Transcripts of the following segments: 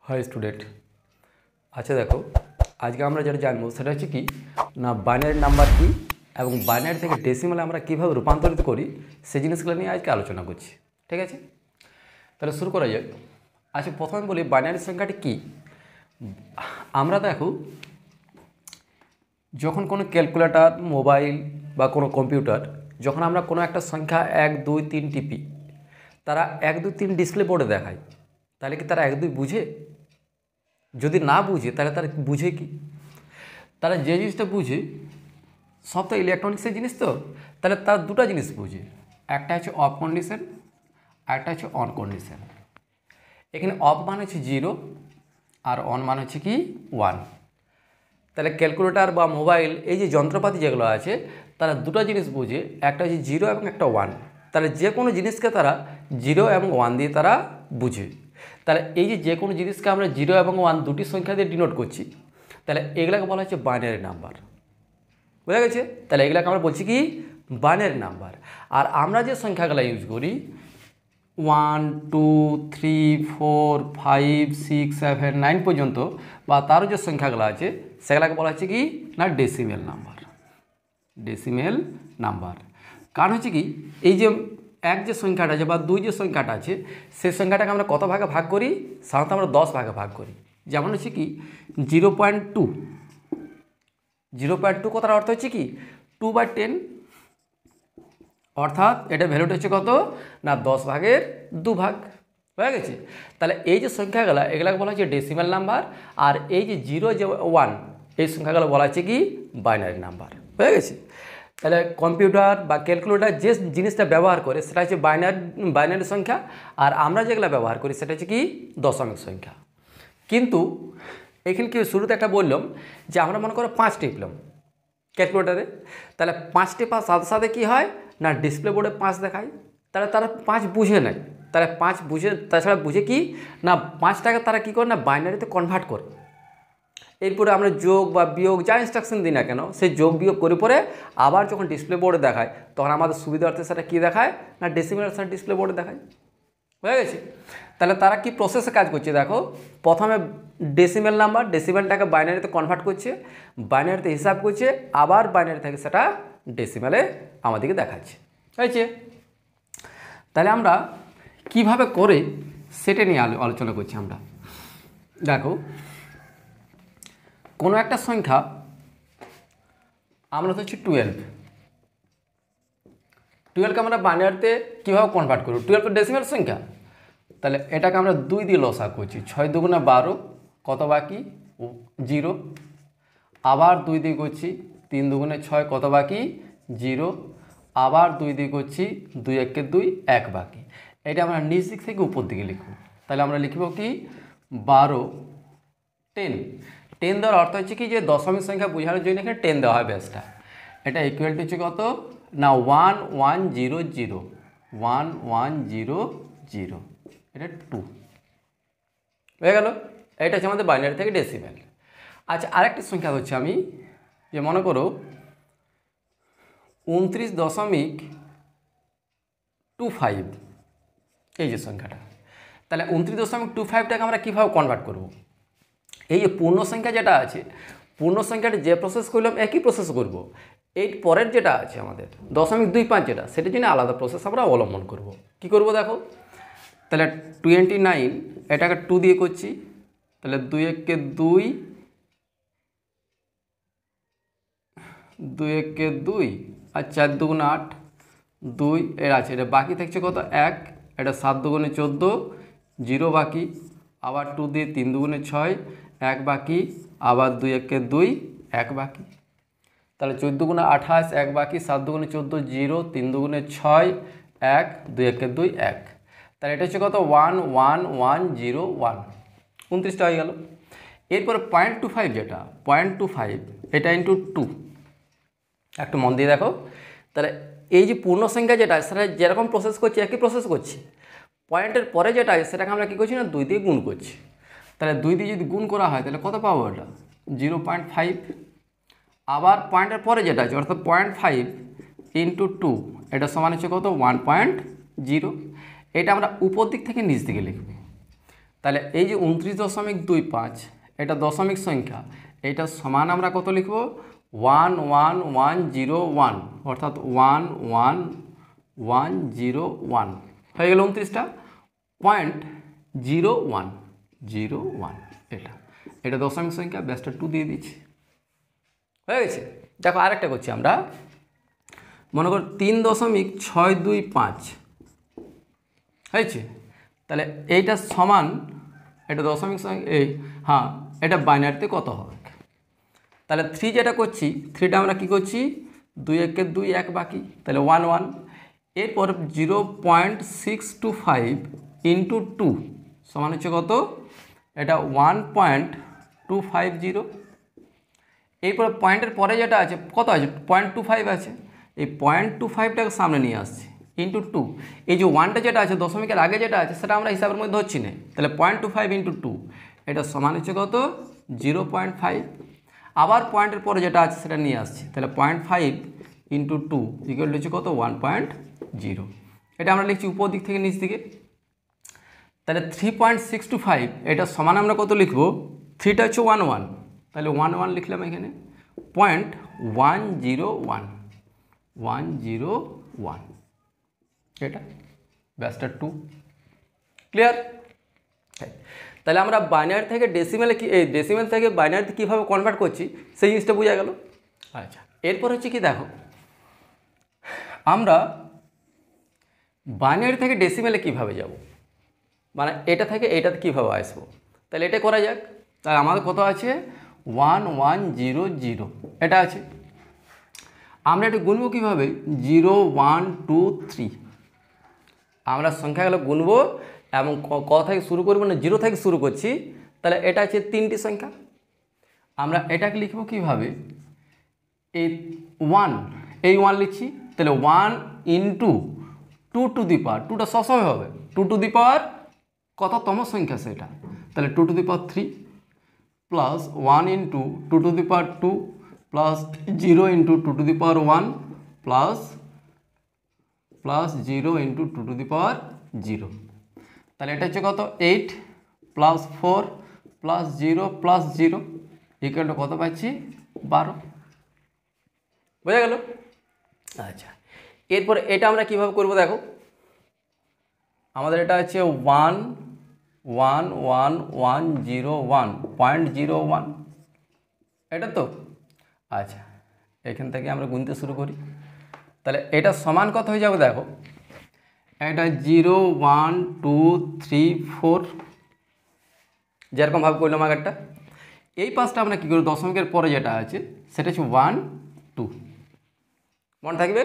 Hi student. अच्छा देखो आज के আমরা যেটা জানবো সেটা হচ্ছে কি না বাইনারি নাম্বার কি এবং বাইনারি থেকে ডেসিমালে আমরা কিভাবে রূপান্তরিত করি সেই জিনিসগুলো নিয়ে আজকে আলোচনা করছি। ঠিক আছে, তাহলে শুরু করা যাক। আচ্ছা প্রথমে বলি বাইনারি সংখ্যাটি কি। আমরা দেখো যখন কোনো ক্যালকুলেটর মোবাইল বা কোনো কম্পিউটার যখন আমরা কোনো একটা সংখ্যা 1 2 3 টিপি তারা 1 2 3 ডিসপ্লে বোর্ডে দেখায়, তাহলে কি তারা 1 2 বুঝে? যদি না বুঝে তাহলে তারা বুঝে কি? তারা যে জিনিসটা বুঝে সব তো ইলেকট্রনিক্সের জিনিস, তো তাহলে তার দুটো জিনিস বুঝে, একটা হচ্ছে অফ কন্ডিশন আর একটা হচ্ছে অন কন্ডিশন। এখানে অফ মানে হচ্ছে 0 আর অন মানে হচ্ছে কি 1। তাহলে ক্যালকুলেটর বা মোবাইল এই যে যন্ত্রপাতি যেগুলো আছে তারা দুটো জিনিস বুঝে, একটা হচ্ছে 0 এবং একটা 1। তাহলে যে কোনো জিনিসকে তারা 0 এবং 1 দিয়ে তারা বুঝে। তাহলে এই যে কোনো জিনিসকে আমরা 0 এবং 1 দুটি সংখ্যা দিয়ে ডিনোট করছি, তাহলে এগুলাকে বলা হচ্ছে বাইনারি নাম্বার। বুঝা গেছে? তাহলে এগুলাকে আমরা বলছি কি বাইনারি নাম্বার। আর আমরা যে সংখ্যাগুলো ইউজ করি 1 2 3 4 5 6 7 9 পর্যন্ত বা তারও যে সংখ্যাগুলো আছে সেগুলোকে বলা হচ্ছে কি না ডেসিমেল নাম্বার। ডেসিমেল নাম্বার কারণ হচ্ছে কি এই যে এক যে সংখ্যাটা আছে বা দুই যে সংখ্যাটা আছে সেই সংখ্যাটাকে আমরা কত ভাগে ভাগ করি? সাধারণত আমরা 10 ভাগে ভাগ করি। যেমন হচ্ছে কি 0.2। 0.2 কথার অর্থ হচ্ছে কি 2/10, অর্থাৎ এটা ভ্যালুটা হচ্ছে কত না 10 ভাগের 2 ভাগ। হয়ে গেছে? তাহলে এই যে সংখ্যাগুলো এগুলাকে বলা হচ্ছে ডেসিমেল নাম্বার, আর এই যে 0 যে 1 এই সংখ্যাগুলো বলা হচ্ছে কি বাইনারি নাম্বার। হয়ে গেছে? তাহলে কম্পিউটার বা ক্যালকুলেটর যে জিনিসটা ব্যবহার করে সেটা হচ্ছে বাইনারি সংখ্যা, আর আমরা যেগুলো ব্যবহার করি সেটা হচ্ছে কি দশমিক সংখ্যা। কিন্তু এখানে কি শুরুতে একটা বললাম যে আমরা মনে করো 5 টিপলাম ক্যালকুলেটারে, তাহলে 5 টিপার সাথে সাথে কী হয় না ডিসপ্লে বোর্ডে 5 দেখায়। তাহলে তারা 5 বুঝে নেয়। তাহলে 5 বুঝে, তাছাড়া বুঝে কি না 5টাকে তারা কী করে না বাইনারিতে কনভার্ট করে। এরপরে আমরা যোগ বা বিয়োগ যা ইনস্ট্রাকশন দিই না কেন সেই যোগ বিয়োগ করে পরে আবার যখন ডিসপ্লে বোর্ডে দেখায় তখন আমাদের সুবিধার্থে সেটা কী দেখায় না ডেসিমেল সেটা ডিসপ্লে বোর্ডে দেখায়। হয়ে গেছে? তাহলে তারা কি প্রসেসে কাজ করছে দেখো, প্রথমে ডেসিমেল নাম্বার ডেসিমেলটাকে বাইনারিতে কনভার্ট করছে, বাইনারিতে হিসাব করছে, আবার বাইনারি থেকে সেটা ডেসিমেলে আমাদেরকে দেখাচ্ছে। হয়েছে? তাহলে আমরা কিভাবে করে সেটা নিয়ে আলোচনা করছি। আমরা দেখো কোনো একটা সংখ্যা আমরা হচ্ছে 12কে আমরা বাইনারিতে কীভাবে কনভার্ট করব? 12 তো ডেসিমেল সংখ্যা, তাহলে এটাকে আমরা 2 দিয়ে লসা করছি। 6 দুগুণে 12 কত বাকি 0, আবার 2 দিয়ে করছি 3 দুগুণে 6 কত বাকি 0, আবার 2 দিয়ে করছি 2 1 2 1 বাকি। এটা আমরা নিচ দিক থেকে উপর দিকে লিখব। তাহলে আমরা লিখব কি 12 10। 10 দেওয়ার অর্থ হচ্ছে কি যে দশমিক সংখ্যা বোঝানোর জন্য এখানে 10 দেওয়া হয় বেসটা। এটা ইকুয়াল টু হচ্ছে কত না 1100 1100, এটা 2 হয়ে গেল। এটা হচ্ছে আমাদের বাইনারি থেকে ডেসিমেল। আচ্ছা আরেকটা সংখ্যা হচ্ছে আমি যে মনে করো 29.25 এই যে সংখ্যাটা, তাহলে 29.25টাকে আমরা কীভাবে কনভার্ট করব? এই যে পূর্ণ সংখ্যা যেটা আছে পূর্ণ সংখ্যাটা যে প্রসেস করলাম একই প্রসেস করব। এই পরের যেটা আছে আমাদের 0.25 যেটা সেটার জন্য আলাদা প্রসেস আমরা অবলম্বন করব। কি করব দেখো, তাহলে 29 এটাকে 2 দিয়ে করছি, তাহলে 2 1 2 2 1 2 আর 4 দুগুণে 8 2 এর আছে, এটা বাকি থাকছে কত 1, এটা 7 দুগুণে 14 0 বাকি, আবার 2 দিয়ে 3 দুগুণে 6 1 বাকি, আবার 2 1 2 1 বাকি। তাহলে 14 দুগুণে 28 1 বাকি, 7 দুগুণে 14 0, 3 দুগুণে 6 1 2 1 2 1। তাহলে এটা হচ্ছে কত 11101, 29টা হয়ে গেল। এরপরে 0.25 যেটা 0.25 এটা ইন্টু 2, একটু মন দিয়ে দেখো। তাহলে এই যে পূর্ণ সংখ্যা যেটা সেটা যেরকম প্রসেস করছি একই প্রসেস করছি, পয়েন্টের পরে যেটা আছে সেটাকে আমরা কী করছি না 2 দিয়ে গুণ করছি। তাহলে 2 দিয়ে যদি গুণ করা হয় তাহলে কত পাবো এটা 0.5, আবার পয়েন্টের পরে যেটা আছে অর্থাৎ 0.5 ইন্টু 2 এটা সমান হচ্ছে কত 1.0। এটা আমরা উপর দিক থেকে নিচ দিকে লিখব। তাহলে এই যে 29.25 এটা দশমিক সংখ্যা, এটা সমান আমরা কত লিখব 11101 অর্থাৎ 11101 হয়ে গেল 29টা 0.01 এটা দশমিক সংখ্যা, ব্যাসটা 2 দিয়ে দিচ্ছি, হয়ে গেছে। দেখো আরেকটা করছি আমরা, মনে করো 3.625 হয়েছে। তাহলে এইটা সমান, এটা দশমিক সংখ্যা, এই হ্যাঁ এটা বাইনারিতে কত হবে, তাহলে 3 যেটা করছি 3টা আমরা কি করছি 2 1 2 1 বাকি, তাহলে 1 1, এরপর 0.625 ইন্টু 2 সমান হচ্ছে কত, এটা 1.250। এরপর পয়েন্টের পরে যেটা আছে কত আছে 0.25 আছে, এই 0.25টাকে সামনে নিয়ে আসছি ইন্টু 2, এই যে 1টা যেটা আছে দশমিকের আগে যেটা আছে সেটা আমরা হিসাবের মধ্যে ধরছি না, তাহলে 0.25 ইন্টু 2 এটা সমান হচ্ছে কত 0.5। আবার পয়েন্টের পরে যেটা আছে সেটা নিয়ে আসছি, তাহলে 0.5 ইন্টু 2 ইকুয়াল হচ্ছে কত 1.0। এটা আমরা লিখছি উপর দিক থেকে নিচ দিকে। তাহলে 3.625 এটা সমান আমরা কত লিখব, 3টা হচ্ছে 11, তাহলে 11 লিখলাম এখানে 101 এটা ব্যাসটা 2, ক্লিয়ার। তাহলে আমরা বাইনারি থেকে ডেসিমেলে কি, এই ডেসিমেল থেকে বাইনারিতে কীভাবে কনভার্ট করছি সেই জিনিসটা বোঝা গেল। আচ্ছা, এরপর হচ্ছে কি দেখো, আমরা বাইনারি থেকে ডেসিমেলে কিভাবে যাব, মানে এটা থেকে এটাতে কীভাবে আসবো, তাহলে এটা করা যাক। তাহলে আমাদের কত আছে 1100 এটা আছে, আমরা এটা গুনবো কীভাবে 0 1 2 3, আমরা সংখ্যাগুলো গুনবো এবং ক থেকে শুরু করবো না 0 থেকে শুরু করছি, তাহলে এটা আছে 3টি সংখ্যা। আমরা এটাকে লিখবো কীভাবে, এই 1 লিখছি, তাহলে 1 ইন্টু 2 টু দি পাওয়ার, 2টা সবসময় হবে 2 টু দি পাওয়ার কততম সংখ্যা সেটা, তাহলে 2 to the power 3 plus 1 into 2 to the power 2 plus 0 into 2 to the power 1 plus 0 into 2 to the power 0, তাহলে এটা হচ্ছে কত 8 plus 4 plus 0 plus 0 equal to কত পাচ্ছি 12, বোঝা গেল। আচ্ছা, এরপর এটা আমরা কিভাবে করব দেখো, আমাদের এটা আছে 1.01 এটা তো। আচ্ছা, এখান থেকে আমরা গুনতে শুরু করি, তাহলে এটা সমান কত হয়ে যাবে দেখো, এটা 0 1 2 3 4 যেরকমভাবে করলাম আগেরটা। এই পাঁচটা আমরা কী করি দশমিকের পরে যেটা আছে সেটা হচ্ছে 1 2, মনে থাকবে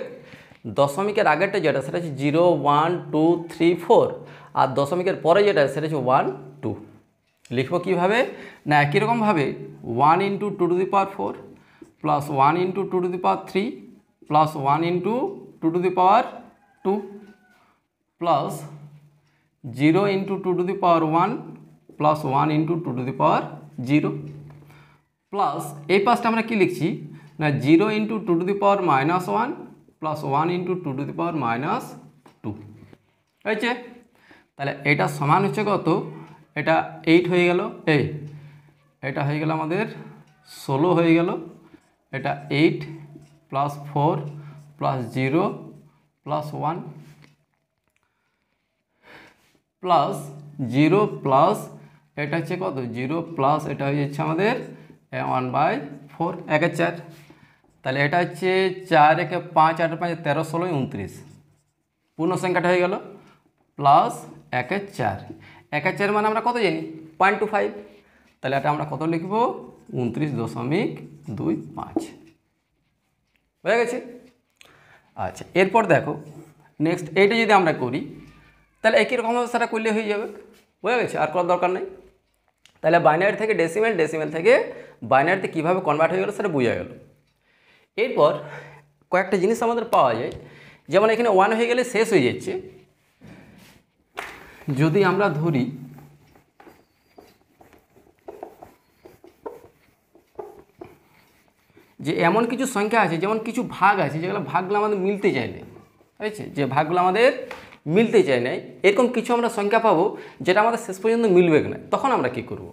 দশমিকের আগেরটা যেটা সেটা হচ্ছে 0 1 2 3 4, আর দশমিকের পরে যেটা সেটা হচ্ছে 1 2। লিখবো কীভাবে না একই রকমভাবে 1 into 2 to the power 4 plus 1 into 2 to the power 3 plus 1 into 2 to the power 2 plus 0 into 2 to the power 1 plus 1 into 2 to the power 0 plus এই পাশটা আমরা কি লিখছি না 0 into 2 to the power -1 plus 1 into 2 to the power -2 হয়েছে। তাহলে এটা সমান হচ্ছে কত, এটা 8 হয়ে গেল, এটা হয়ে গেল আমাদের 16 হয়ে গেল, এটা 8 plus 4 plus 0 plus 1 plus 0 plus এটা হচ্ছে কত 0 প্লাস এটা হয়ে যাচ্ছে আমাদের 1/4 1 4, তাহলে এটা হচ্ছে 4 1 5 8 5 13 16 29 পূর্ণ সংখ্যাটা হয়ে গেল প্লাস 1 4 1 4 মানে আমরা কত জানি 0.25, তাহলে এটা আমরা কত লিখব 29.25 হয়ে গেছে। আচ্ছা, এরপর দেখো নেক্সট এইটা যদি আমরা করি তাহলে একই রকমভাবে সেটা করলে হয়ে যাবে, বুঝে গেছে, আর করার দরকার নেই। তাহলে বাইনারি থেকে ডেসিমেল, ডেসিমেল থেকে বাইনারিতে কীভাবে কনভার্ট হয়ে গেল সেটা বোঝা গেল। এরপর কয়েকটা জিনিস আমাদের পাওয়া যায়, যেমন এখানে 1 হয়ে গেলে শেষ হয়ে যাচ্ছে, যদি আমরা ধরি যে এমন কিছু সংখ্যা আছে, যেমন কিছু ভাগ আছে যেগুলো ভাগগুলো আমাদের মিলতে চাইলে, হয়েছে যে ভাগগুলো আমাদের মিলতে চায় না, এরকম কিছু আমরা সংখ্যা পাবো যেটা আমাদের শেষ পর্যন্ত মিলবে না। তখন আমরা কি করব?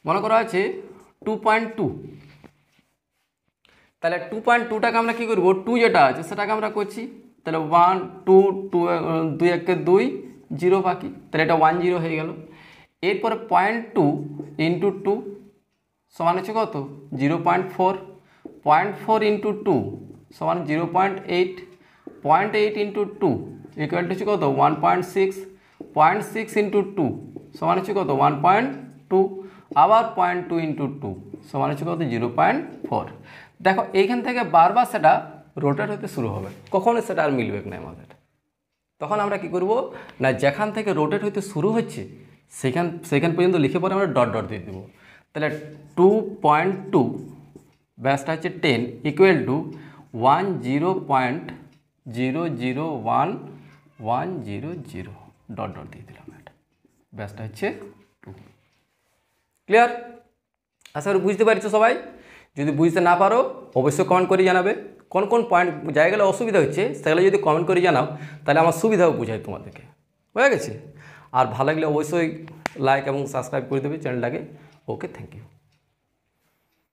মনে করা আছে 2.2, তাহলে 2.2টাকে আমরা কি করব, 2 যেটা আছে সেটাকে আমরা করছি, তাহলে 1 2 2 2 1 2 0 বাকি, তাহলে এটা 1 0 হয়ে গেল। এরপরে 0.2 ইন্টু 2 সমান হচ্ছে কত, 0.4, 0.4 ইন্টু 2 সমান 0.8, 0.8 ইন্টু 2 ইকুয়াল টু হচ্ছে কত 1.6, 0.6 ইন্টু 2 সমান হচ্ছে কত 1.2, আবার 0.2 ইন্টু 2 সমান হচ্ছে কত 0.4। দেখো এইখান থেকে বারবার সেটা রোটেট হতে শুরু হবে, কখনো সেটা আর মিলবে না আমাদের। তখন আমরা কি করব না, যেখান থেকে রোটেট হতে শুরু হচ্ছে সেখান পর্যন্ত লিখে পরে আমরা ডট ডট দিয়ে দেবো। তাহলে 2.2 ব্যাসটা হচ্ছে 10 ইকুয়াল টু 10.001100 ডট ডট দিয়ে দিলাম, এটা ব্যাসটা হচ্ছে 2। ক্লিয়ার? আশা করি বুঝতে পারছো সবাই। যদি বুঝতে না পারো অবশ্যই কমেন্ট করে জানাবে। কোন কোন পয়েন্ট জায়গায় অসুবিধা হচ্ছে সেগুলো যদি কমেন্ট করে জানাও তাহলে আমার সুবিধাও বোঝায় তোমাদেরকে। হয়ে গেছে? আর ভালো লাগলে অবশ্যই লাইক এবং সাবস্ক্রাইব করে দেবে চ্যানেলটাকে। ওকে, থ্যাংক ইউ।